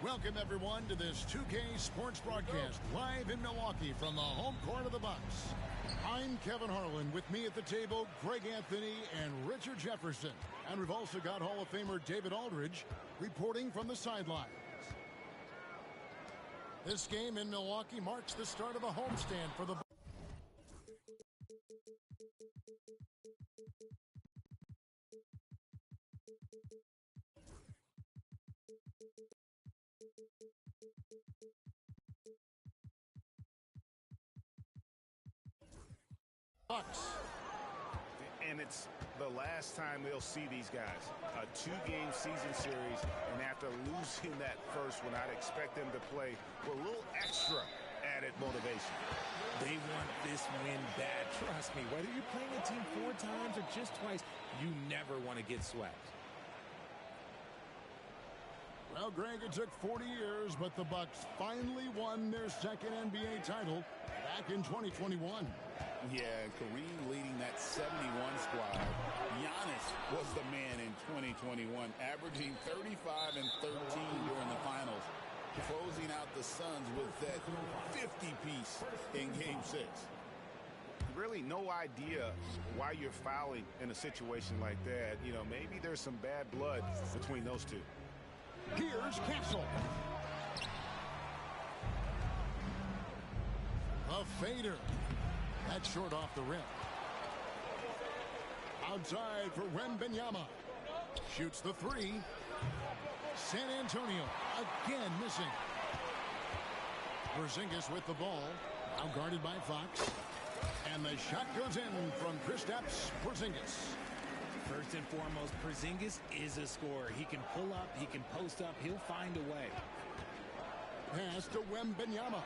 Welcome, everyone, to this 2K Sports broadcast live in Milwaukee from the home court of the Bucks. I'm Kevin Harlan. With me at the table, Greg Anthony and Richard Jefferson. And we've also got Hall of Famer David Aldridge reporting from the sidelines. This game in Milwaukee marks the start of a homestand for the Bucks. And it's the last time we'll see these guys. A two-game season series, and after losing that first one, I'd expect them to play with a little extra added motivation. They want this win bad. Trust me, whether you're playing a team 4 times or just twice, you never want to get swept. Well, Greg, it took 40 years, but the Bucks finally won their second NBA title back in 2021. Yeah, Kareem leading that 71 squad. Giannis was the man in 2021, averaging 35 and 13 during the finals, closing out the Suns with that 50-piece in Game 6. Really no idea why you're fouling in a situation like that. You know, maybe there's some bad blood between those two. Here's Castle. A fader. That's short off the rim. Outside for Wembanyama. Shoots the 3. San Antonio again missing. Porzingis with the ball. Now guarded by Fox. And the shot goes in from Kristaps Porzingis. First and foremost, Porzingis is a scorer. He can pull up, he can post up, he'll find a way. Pass to Wembanyama.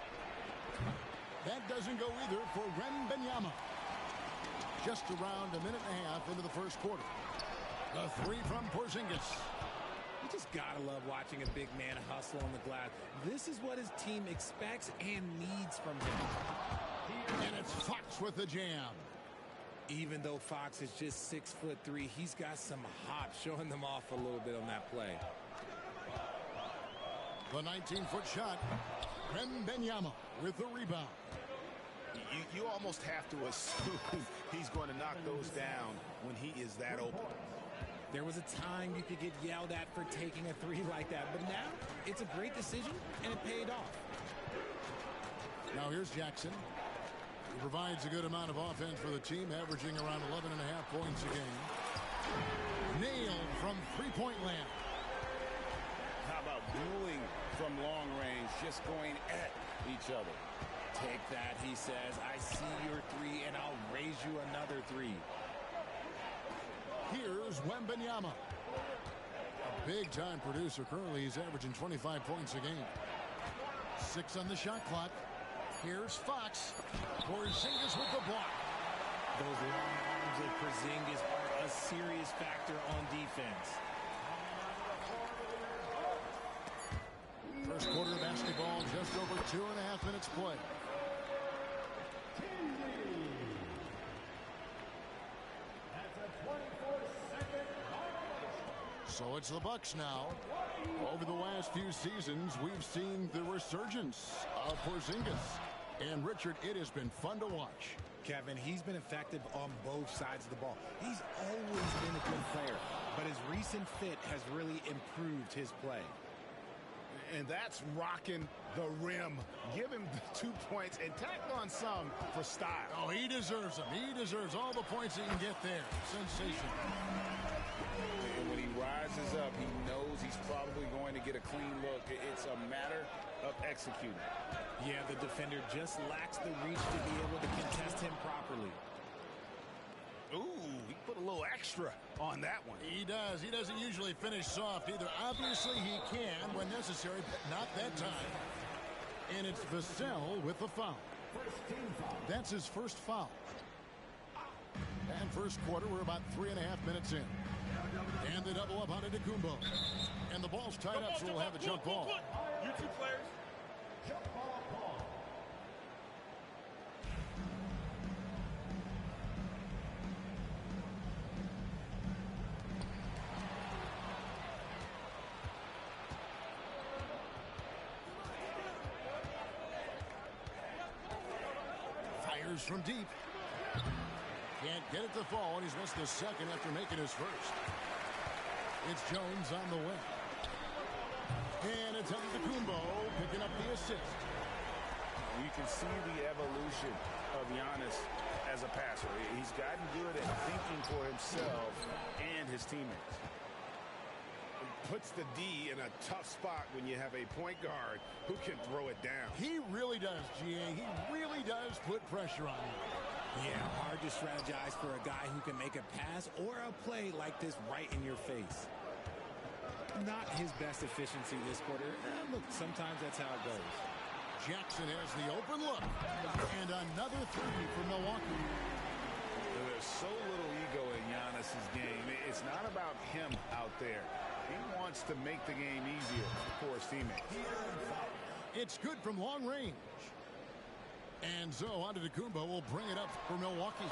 That doesn't go either for Wembanyama. Just around a minute and a half into the first quarter. The 3 from Porzingis. You just gotta love watching a big man hustle on the glass. This is what his team expects and needs from him. And it's Fox with the jam. Even though Fox is just 6'3", he's got some hop, showing them off a little bit on that play. The 19-foot shot. Wembanyama with the rebound. You almost have to assume he's going to knock those down when he is that open. There was a time you could get yelled at for taking a 3 like that, but now it's a great decision, and it paid off. Now here's Jackson. He provides a good amount of offense for the team, averaging around 11.5 points a game. Nailed from three-point land. How about dueling from long range, just going at each other? Take that, he says. I see your 3, and I'll raise you another 3. Here's Wembanyama. A big-time producer. Currently, he's averaging 25 points a game. 6 on the shot clock. Here's Fox. Porzingis with the block. Those long arms of Porzingis are a serious factor on defense. First quarter of basketball, just over 2.5 minutes play. So it's the Bucks now. Over the last few seasons, we've seen the resurgence of Porzingis. And, Richard, it has been fun to watch. Kevin, he's been effective on both sides of the ball. He's always been a good player, but his recent fit has really improved his play. And that's rocking the rim. Give him 2 points and tack on some for style. Oh, he deserves them. He deserves all the points he can get there. Sensational. And when he rises up, he knows he's probably going to get a clean look. It's a matter of executing. Yeah, the defender just lacks the reach to be able to contest him properly. Ooh, he put a little extra on that one. He does. He doesn't usually finish soft either. Obviously, he can when necessary, but not that time. And it's Vassell with the foul. That's his first foul. And first quarter, we're about 3.5 minutes in. And they double up on Antetokounmpo. And the ball's tied up, so we'll have a jump ball. You two players. Fires from deep. Can't get it to fall, and he's missed the second after making his first. It's Jones on the way. And it's Antetokounmpo picking up the assist. You can see the evolution of Giannis as a passer. He's gotten good at thinking for himself and his teammates. It puts the D in a tough spot when you have a point guard who can throw it down. He really does, GA. He really does put pressure on him. Yeah, hard to strategize for a guy who can make a pass or a play like this right in your face. Not his best efficiency this quarter. Look, sometimes that's how it goes. Jackson has the open look. And another three for Milwaukee. There's so little ego in Giannis's game. It's not about him out there. He wants to make the game easier for his teammates. It's good from long range. And so Antetokounmpo will bring it up for Milwaukee.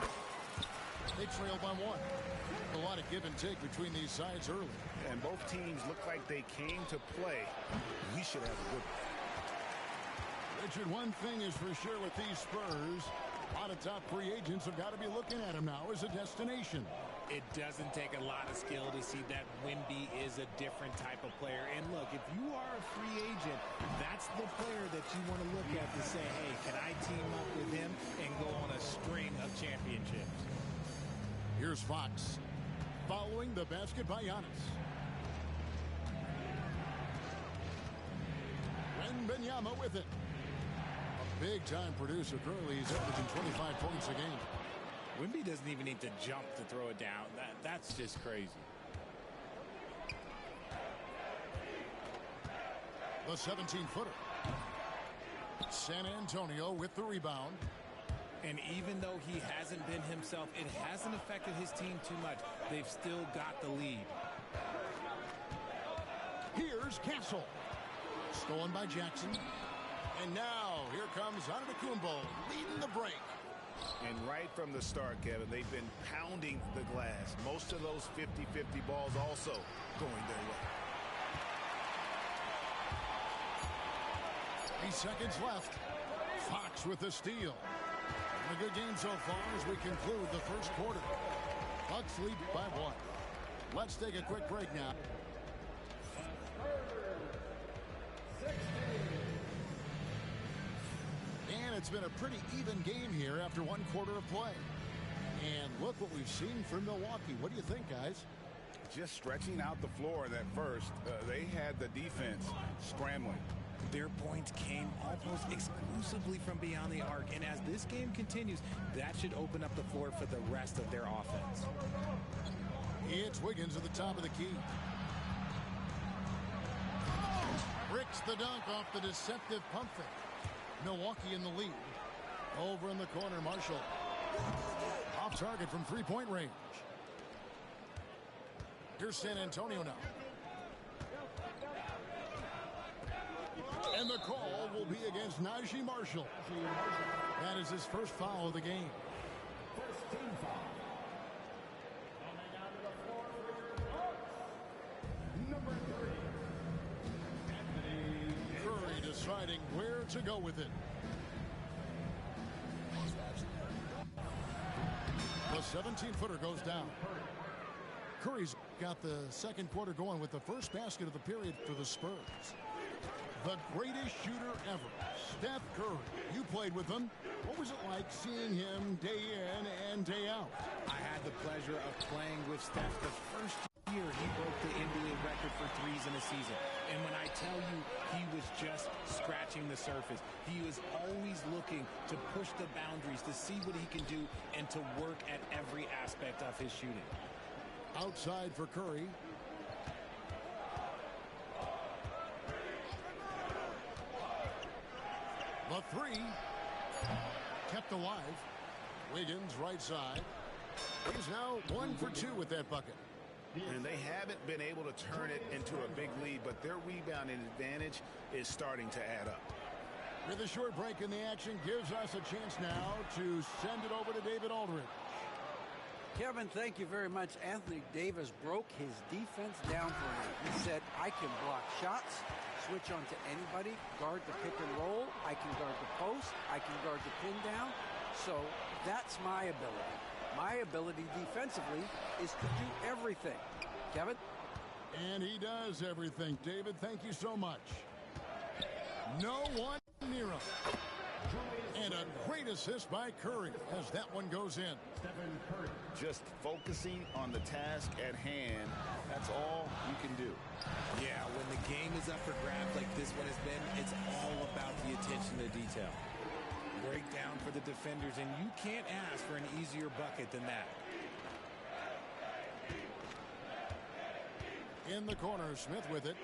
They trail by one. A lot of give and take between these sides early. And both teams look like they came to play. We should have a good one. Richard, one thing is for sure with these Spurs, a lot of top free agents have got to be looking at him now as a destination. It doesn't take a lot of skill to see that Wemby is a different type of player. And look, if you are a free agent, that's the player that you want to look at to say, hey, can I team up with him and go on a string of championships? Here's Fox following the basket by Giannis. Wembanyama with it. A big-time producer. Currently, he's averaging 25 points a game. Wemby doesn't even need to jump to throw it down. That's just crazy. The 17-footer. San Antonio with the rebound. And even though he hasn't been himself, it hasn't affected his team too much. They've still got the lead. Here's Castle. Stolen by Jackson. And now, here comes Antetokounmpo leading the break. And right from the start, Kevin, they've been pounding the glass. Most of those 50-50 balls also going their way. 3 seconds left. Fox with the steal. A good game so far as we conclude the first quarter. Bucks lead by 1. Let's take a quick break now. And it's been a pretty even game here after 1 quarter of play. And look what we've seen from Milwaukee. What do you think, guys? Just stretching out the floor that first. They had the defense scrambling. Their points came almost exclusively from beyond the arc. And as this game continues, that should open up the floor for the rest of their offense. It's Wiggins at the top of the key. Bricks the dunk off the deceptive pump fake. Milwaukee in the lead. Over in the corner, Marshall. Off target from three-point range. Here's San Antonio now. And the call will be against Najee Marshall. That is his first foul of the game. First team foul. Number 3. Curry deciding where to go with it. 17-footer goes down. Curry's got the second quarter going with the first basket of the period for the Spurs. The greatest shooter ever, Steph Curry. You played with him. What was it like seeing him day in and day out? I had the pleasure of playing with Steph the first year he broke the NBA record for threes in a season. And when I tell you he was just scratching the surface, he was always looking to push the boundaries, to see what he can do, and to work at every aspect of his shooting. Outside for Curry. The three kept alive. Wiggins right side. He's now 1 for 2 with that bucket. And they haven't been able to turn it into a big lead, but their rebounding advantage is starting to add up. With a short break in the action, gives us a chance now to send it over to David Aldridge. Kevin, thank you very much. Anthony Davis broke his defense down for me. He said, I can block shots, switch on to anybody, guard the pick and roll, I can guard the post, I can guard the pin down. So that's my ability. My ability defensively is to do everything. Kevin? And he does everything. David, thank you so much. No one near him. And a great assist by Curry as that one goes in. Just focusing on the task at hand, that's all you can do. Yeah, when the game is up for grabs like this one has been, it's all about the attention to detail. Breakdown for the defenders, and you can't ask for an easier bucket than that. In the corner, Smith with it.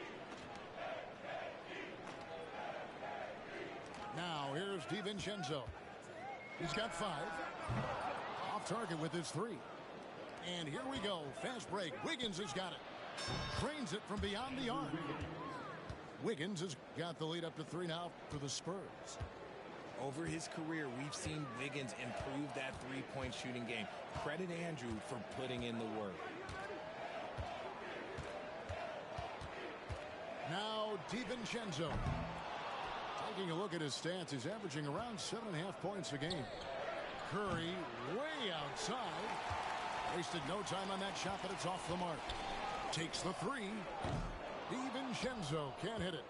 Now here's DiVincenzo. He's got 5. Off target with his 3. And here we go. Fast break. Wiggins has got it. Drains it from beyond the arc. Wiggins has got the lead up to 3 now for the Spurs. Over his career, we've seen Wiggins improve that three-point shooting game. Credit Andrew for putting in the work. Now DiVincenzo. Taking a look at his stats, he's averaging around 7.5 points a game. Curry way outside. Wasted no time on that shot, but it's off the mark. Takes the 3. DiVincenzo can't hit it.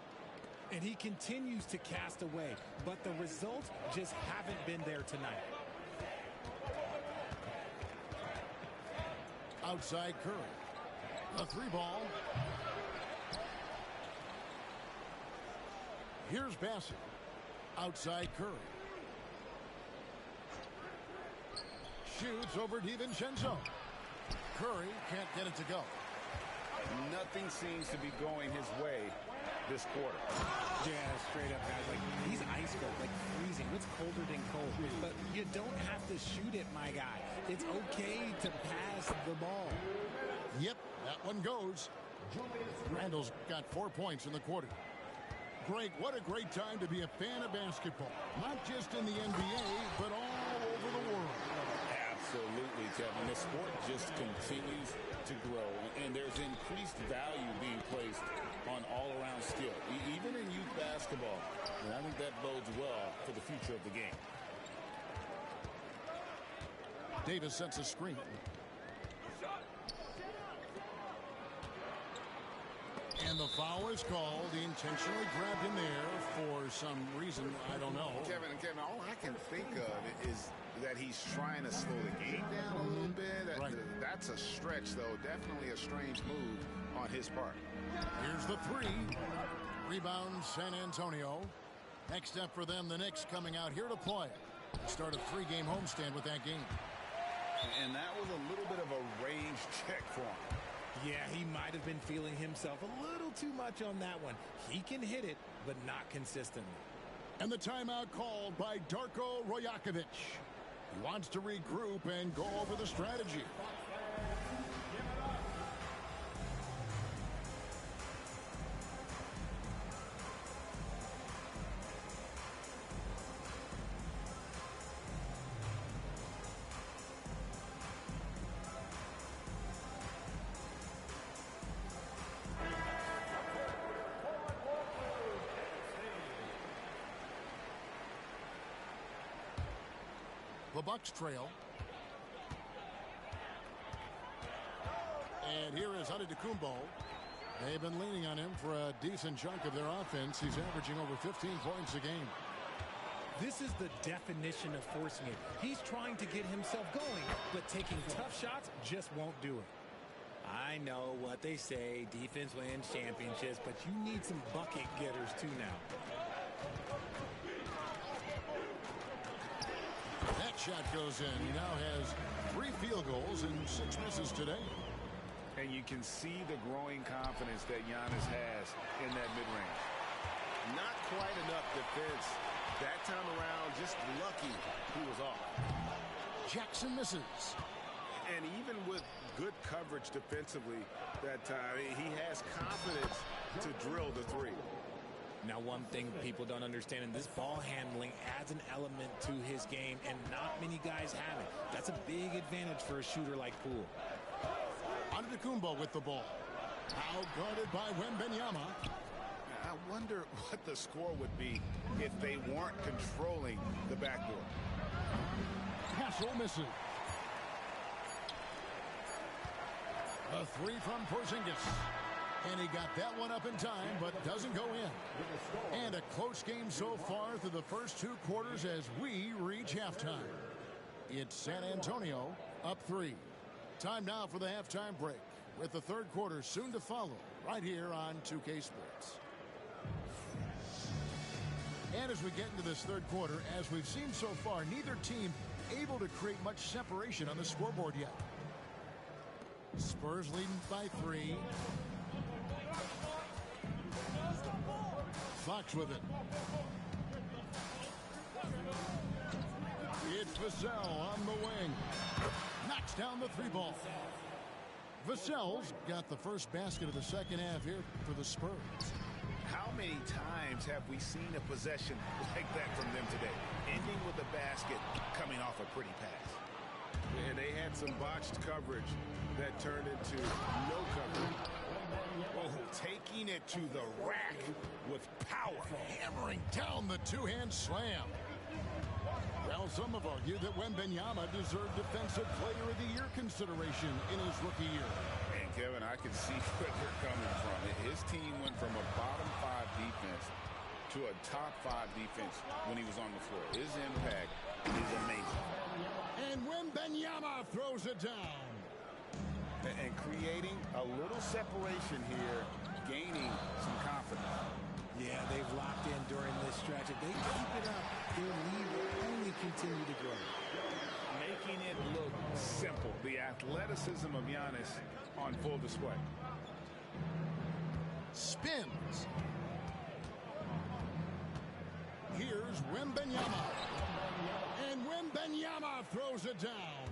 And he continues to cast away, but the results just haven't been there tonight. Outside Curry. The 3 ball. Here's Bassett. Outside Curry. Shoots over DiVincenzo. Curry can't get it to go. Nothing seems to be going his way this quarter. Yeah, straight up, guys. Like, he's ice cold, like freezing. What's colder than cold? But you don't have to shoot it, my guy. It's okay to pass the ball. Yep, that one goes. Randall's got 4 points in the quarter. Greg, what a great time to be a fan of basketball. Not just in the NBA, but all over the world. Absolutely, Kevin. The sport just continues to grow, and there's increased value being placed on all-around skill, even in youth basketball. And I think that bodes well for the future of the game. Davis sets a screen. And the foul is called. He intentionally grabbed him there for some reason. I don't know. Kevin, all I can think of is that he's trying to slow the game down a little bit. Right. That's a stretch, though. Definitely a strange move on his part. Here's the 3. Rebound San Antonio. Next up for them, the Knicks coming out here to play. Start a 3-game homestand with that game. And that was a little bit of a range check for him. Yeah, he might have been feeling himself a little too much on that one. He can hit it, but not consistently. And the timeout called by Darko Rajakovic. He wants to regroup and go over the strategy. The Bucks trail. And here is Antetokounmpo. They've been leaning on him for a decent chunk of their offense. He's averaging over 15 points a game. This is the definition of forcing it. He's trying to get himself going, but taking tough shots just won't do it. I know what they say, defense wins championships, but you need some bucket getters too now. That shot goes in. He now has 3 field goals and 6 misses today. And you can see the growing confidence that Giannis has in that mid-range. Not quite enough defense. That time around, just lucky he was off. Jackson misses. And even with good coverage defensively that time, he has confidence to drill the 3. Now, one thing people don't understand, in this ball handling adds an element to his game, and not many guys have it. That's a big advantage for a shooter like Poole. Antetokounmpo with the ball. Out guarded by Wembanyama. I wonder what the score would be if they weren't controlling the backboard. Castle misses. A 3 from Porzingis. And he got that one up in time, but doesn't go in. And a close game so far through the first 2 quarters as we reach halftime. It's San Antonio up 3. Time now for the halftime break, with the third quarter soon to follow right here on 2K Sports. And as we get into this third quarter, as we've seen so far, neither team able to create much separation on the scoreboard yet. Spurs leading by 3. Fox with it. It's Vassell on the wing. Knocks down the 3 ball. Vassell's got the first basket of the second half here for the Spurs. How many times have we seen a possession like that from them today? Ending with a basket, coming off a pretty pass. And they had some botched coverage that turned into no coverage. Oh, taking it to the rack with power. Hammering down the 2-hand slam. Well, some have argued that Wembanyama deserved Defensive Player of the Year consideration in his rookie year. And Kevin, I can see where they're coming from. His team went from a bottom 5 defense to a top 5 defense when he was on the floor. His impact is amazing. And Wembanyama throws it down. And creating a little separation here, gaining some confidence. Yeah, they've locked in during this stretch. If they keep it up, their lead will only continue to grow. Making it look simple. The athleticism of Giannis on full display. Spins. Here's Wembanyama. And Wembanyama throws it down.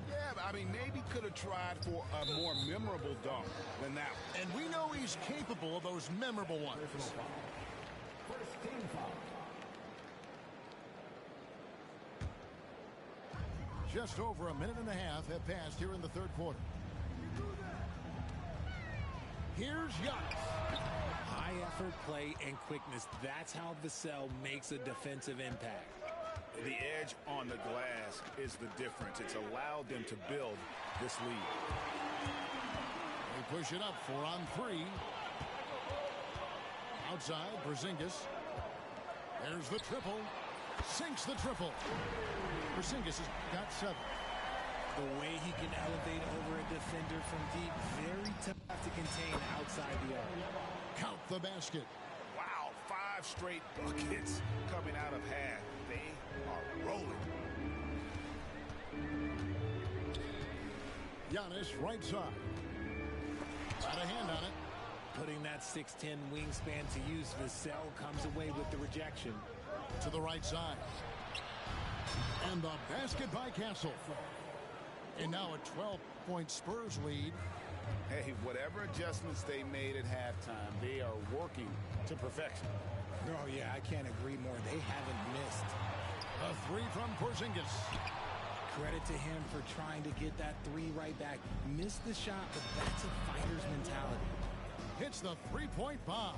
Yeah, I mean, maybe could have tried for a more memorable dunk than that one. And we know he's capable of those memorable ones. First team foul. Just over a minute and a half have passed here in the third quarter. Here's Giannis. High effort play and quickness. That's how Vassell makes a defensive impact. The edge on the glass is the difference. It's allowed them to build this lead. They push it up 4 on 3. Outside, Porzingis. There's the triple. Sinks the triple. Porzingis has got 7. The way he can elevate over a defender from deep, very tough to contain outside the arc. Count the basket. Wow, 5 straight buckets coming out of half. They are rolling. Giannis right side. Got a hand on it. Putting that 6'10" wingspan to use, Vassell comes away with the rejection. To the right side. And the basket by Castle. And now a 12-point Spurs lead. Hey, whatever adjustments they made at halftime, they are working to perfection. Oh, yeah, I can't agree more. They haven't missed. A 3 from Porzingis. Credit to him for trying to get that 3 right back. Missed the shot, but that's a fighter's mentality. Hits the 3-point bomb.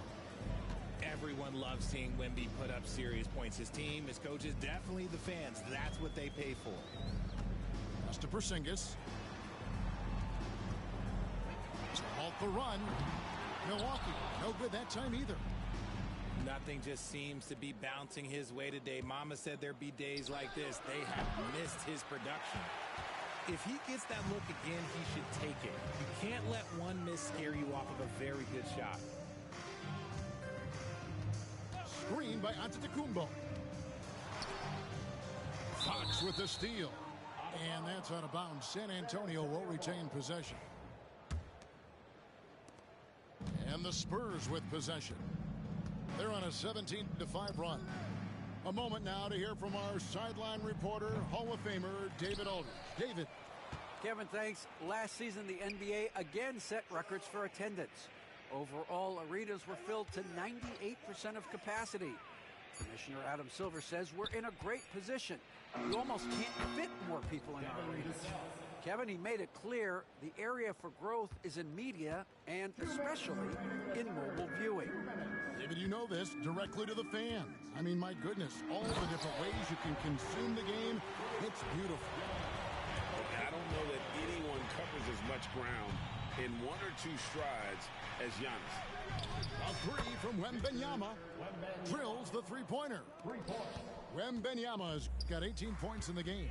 Everyone loves seeing Wemby put up serious points. His team, his coaches, definitely the fans. That's what they pay for. Pass to Porzingis. to halt the run. Milwaukee, no good that time either. Nothing just seems to be bouncing his way today. Mama said there'd be days like this. They have missed his production. If he gets that look again, he should take it. You can't let one miss scare you off of a very good shot. Screen by Antetokounmpo. Fox with the steal. And that's out of bounds. San Antonio will retain possession. And the Spurs with possession. They're on a 17-5 run. A moment now to hear from our sideline reporter, Hall of Famer David Aldridge. David. Kevin, thanks. Last season, the NBA again set records for attendance. Overall, arenas were filled to 98% of capacity. Commissioner Adam Silver says we're in a great position. You almost can't fit more people in our arenas. Kevin, he made it clear the area for growth is in media and especially in mobile viewing. David, you know this, directly to the fans. I mean, my goodness, all the different ways you can consume the game. It's beautiful. I don't know that anyone covers as much ground in one or two strides as Giannis. A three from Wembanyama. Drills the three-pointer. Wembanyama's got 18 points in the game.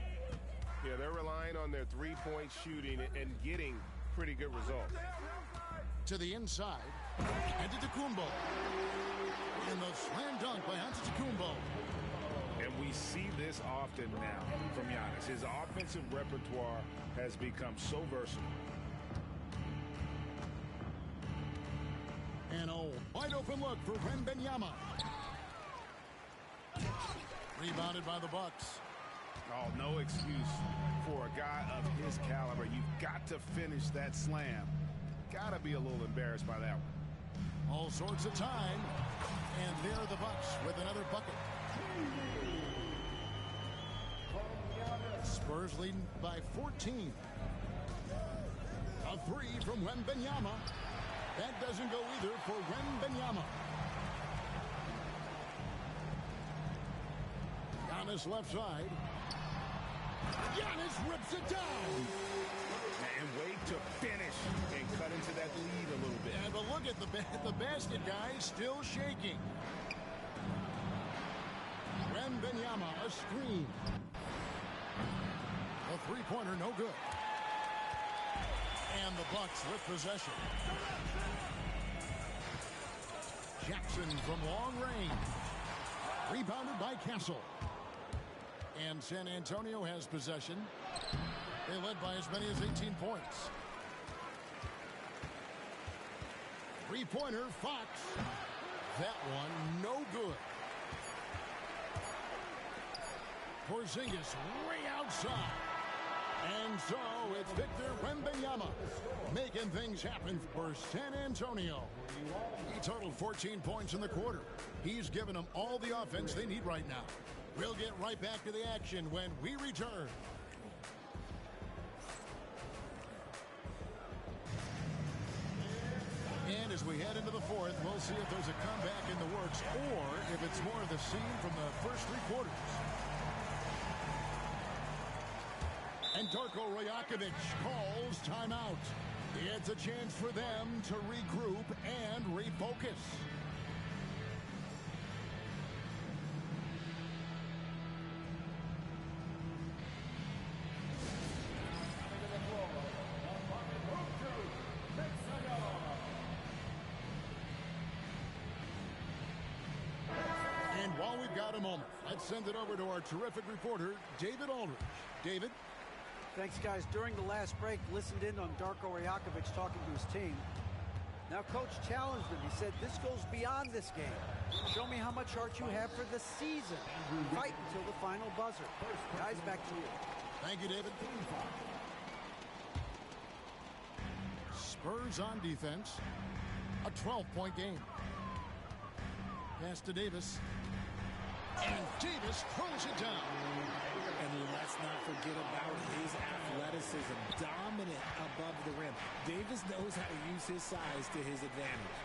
Yeah, they're relying on their three-point shooting and getting pretty good results. To the inside, Antetokounmpo. And the slam dunk by Antetokounmpo. And we see this often now from Giannis. His offensive repertoire has become so versatile. And a wide open look for Wembanyama. Rebounded by the Bucks. Oh, no excuse for a guy of his caliber. You've got to finish that slam. Got to be a little embarrassed by that one. All sorts of time. And there are the Bucks with another bucket. Spurs leading by 14. A three from Wembanyama. That doesn't go either for Wembanyama. Giannis left side. Giannis rips it down. And wait to finish and cut into that lead a little bit. Yeah, but look at the basket, guys, still shaking. Wembanyama, a screen. A three-pointer, no good. And the Bucks with possession. Jackson from long range. Rebounded by Castle. And San Antonio has possession. They led by as many as 18 points. Three-pointer, Fox. That one, no good. Porzingis way outside. And so it's Victor Wembanyama making things happen for San Antonio. He totaled 14 points in the quarter. He's given them all the offense they need right now. We'll get right back to the action when we return. And as we head into the fourth, we'll see if there's a comeback in the works or if it's more of the scene from the first three quarters. And Darko Rajakovic calls timeout. It's a chance for them to regroup and refocus. And while we've got a moment, let's send it over to our terrific reporter, David Aldridge. David? Thanks, guys. During the last break, listened in on Darko Rajakovic talking to his team. Now, Coach challenged him. He said, this goes beyond this game. Show me how much heart you have for the season. Fight until the final buzzer. Guys, back to you. Thank you, David. Spurs on defense. A 12-point game. Pass to Davis. And Davis throws it down. And let's not forget about his athleticism, dominant above the rim. Davis knows how to use his size to his advantage.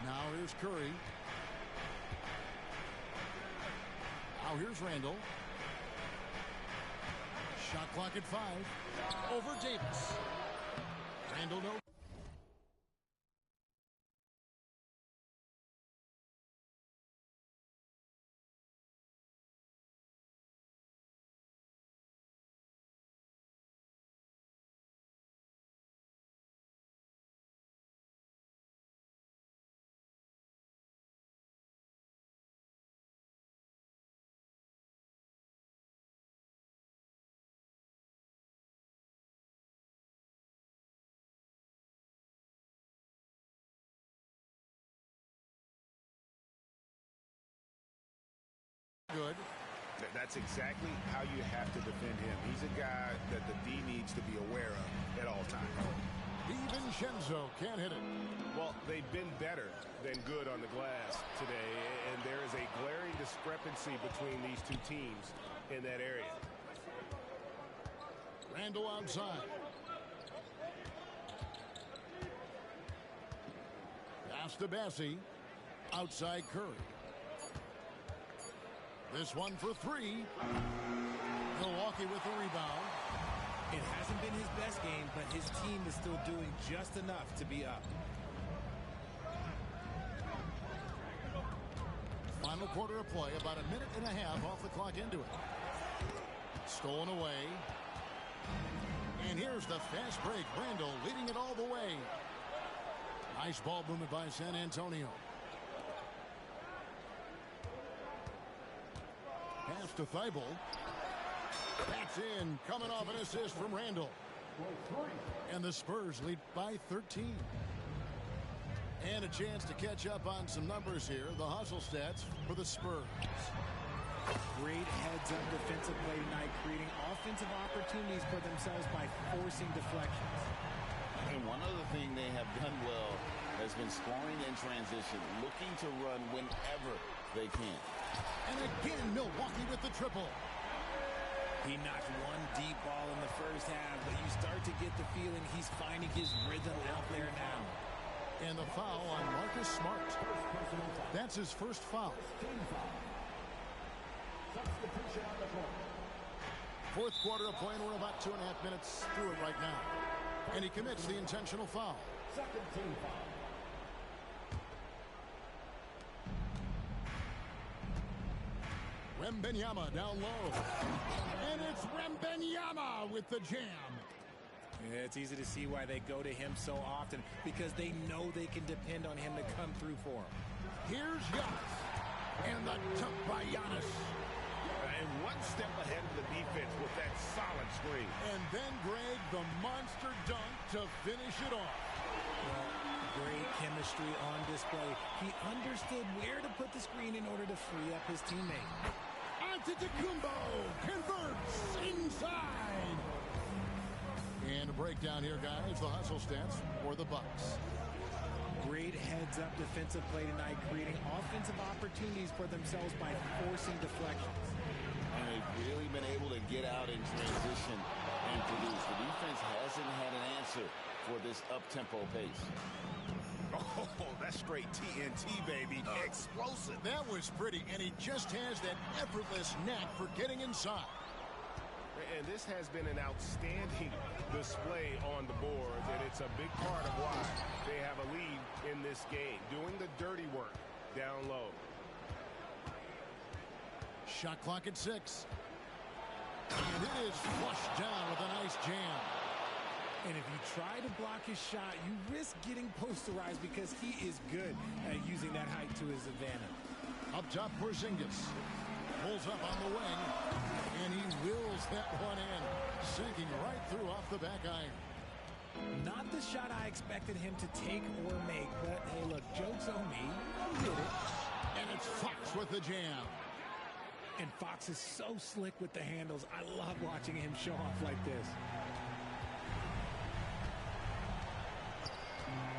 Now here's Curry. Now here's Randall. Shot clock at 5. Over Davis. Randall no. Good. That's exactly how you have to defend him. He's a guy that the D needs to be aware of at all times. DiVincenzo can't hit it. Well, they've been better than good on the glass today, and there is a glaring discrepancy between these two teams in that area. Randall outside. Pass to Bassey. Outside Curry. This one for 3. Milwaukee with the rebound. It hasn't been his best game, but his team is still doing just enough to be up. Final quarter of play, about a minute and a half off the clock into it. Stolen away. And here's the fast break. Randall leading it all the way. Nice ball movement by San Antonio. Pass to Thibault. That's in. Coming off an assist from Randall. And the Spurs lead by 13. And a chance to catch up on some numbers here. The hustle stats for the Spurs. Great heads-up defensive play tonight, creating offensive opportunities for themselves by forcing deflections. And one other thing they have done well has been scoring in transition, looking to run whenever they can. And again, Milwaukee with the triple. He knocked one deep ball in the first half, but you start to get the feeling he's finding his rhythm out there now. And the foul on Marcus Smart. That's his first foul. Fourth quarter of play, and we're about 2.5 minutes through it right now. And he commits the intentional foul. Second team foul. Wembanyama down low. And it's Wembanyama with the jam. Yeah, it's easy to see why they go to him so often, because they know they can depend on him to come through for them. Here's Giannis. And the dunk by Giannis. And one step ahead of the defense with that solid screen. And then, Greg, the monster dunk to finish it off. Well, great chemistry on display. He understood where to put the screen in order to free up his teammate. Antetokounmpo converts inside. And a breakdown here, guys. The hustle stats for the Bucks. Great heads-up defensive play tonight, creating offensive opportunities for themselves by forcing deflections. And they've really been able to get out in transition and produce. The defense hasn't had an answer for this up-tempo pace. Oh, that's straight TNT, baby. Explosive. That was pretty, and he just has that effortless knack for getting inside. And this has been an outstanding display on the boards, and it's a big part of why they have a lead in this game, doing the dirty work down low. Shot clock at 6. And it is flushed down with a nice jam. And if you try to block his shot, you risk getting posterized because he is good at using that height to his advantage. Up top, Porzingis pulls up on the wing, and he wills that one in, sinking right through off the back iron. Not the shot I expected him to take or make, but hey, look, joke's on me. He did it. And it's Fox with the jam. And Fox is so slick with the handles. I love watching him show off like this.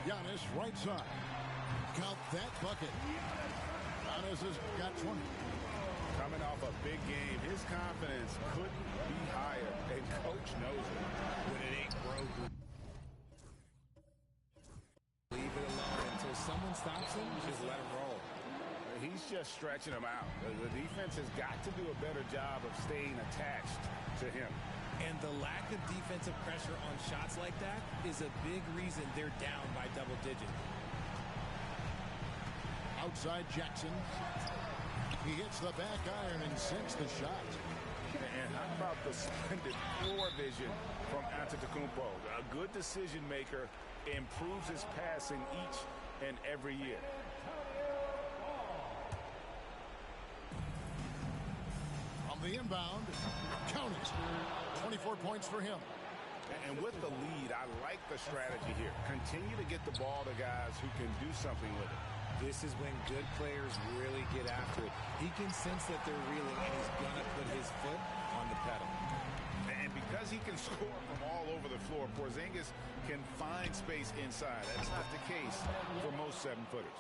Giannis right side. Count that bucket. Giannis has got 20. Coming off a big game, his confidence couldn't be higher, and coach knows it. When it ain't broke, leave it alone until someone stops him. Just let him roll. He's just stretching him out. The defense has got to do a better job of staying attached to him. And the lack of defensive pressure on shots like that is a big reason they're down by double digits. Outside Jackson. He hits the back iron and sinks the shot. And how about the splendid floor vision from Antetokounmpo? A good decision maker, improves his passing each and every year. On the inbound, count it. 24 points for him. And with the lead, I like the strategy here. Continue to get the ball to guys who can do something with it. This is when good players really get after it. He can sense that they're reeling, and he's going to put his foot on the pedal. And because he can score from all over the floor, Porzingis can find space inside. That's not the case for most 7-footers.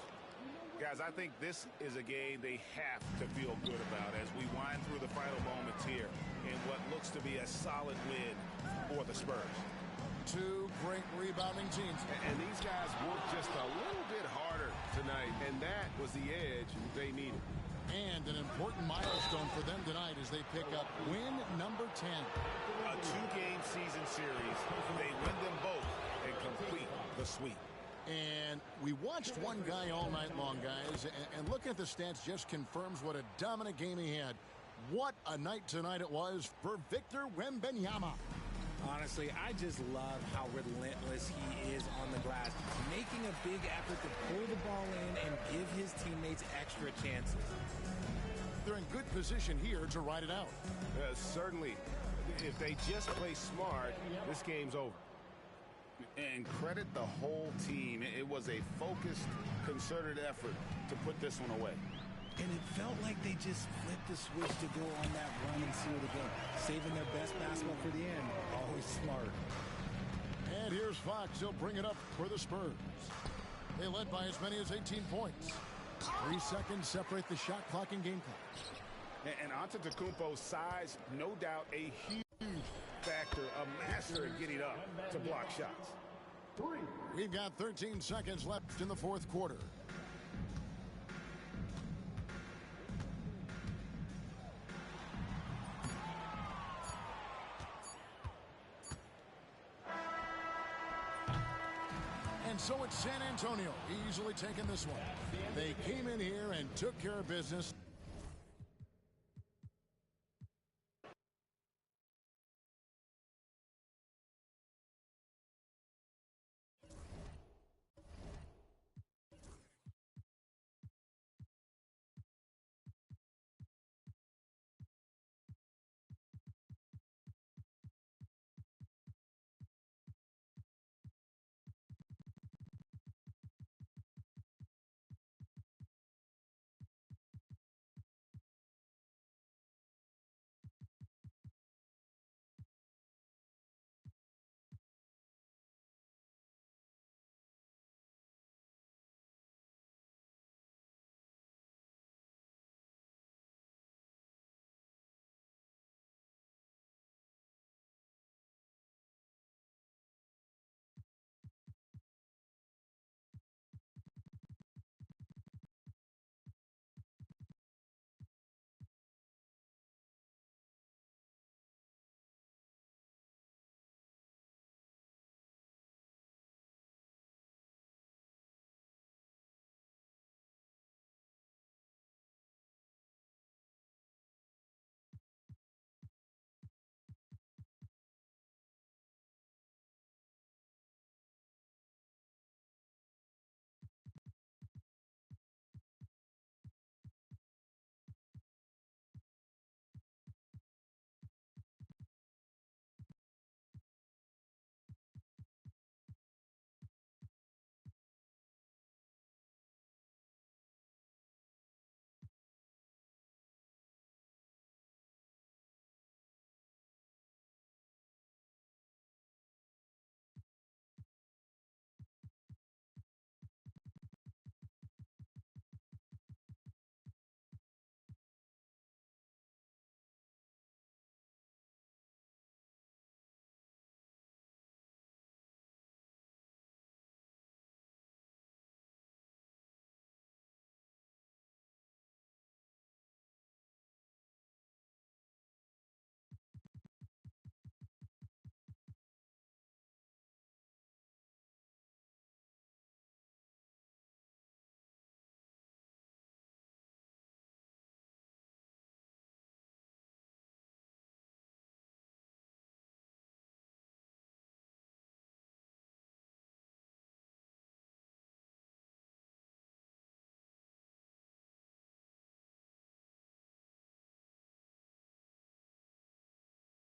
Guys, I think this is a game they have to feel good about as we wind through the final moments here in what looks to be a solid win for the Spurs. Two great rebounding teams. And these guys worked just a little bit harder tonight, and that was the edge they needed. And an important milestone for them tonight as they pick up win number 10. A 2-game season series. They win them both and complete the sweep. And we watched one guy all night long, guys, and looking at the stats just confirms what a dominant game he had. What a night tonight it was for Victor Wembanyama. Honestly, I just love how relentless he is on the glass, making a big effort to pull the ball in and give his teammates extra chances. They're in good position here to ride it out. Certainly, if they just play smart, this game's over. And credit the whole team. It was a focused, concerted effort to put this one away. And it felt like they just flipped the switch to go on that run and seal the game, saving their best basketball for the end. Always smart. And here's Fox. He'll bring it up for the Spurs. They led by as many as 18 points. 3 seconds separate the shot clock and game clock. And Antetokounmpo's size, no doubt a huge factor, a master at getting up to block shots. We've got 13 seconds left in the fourth quarter. And so it's San Antonio easily taking this one. They came in here and took care of business.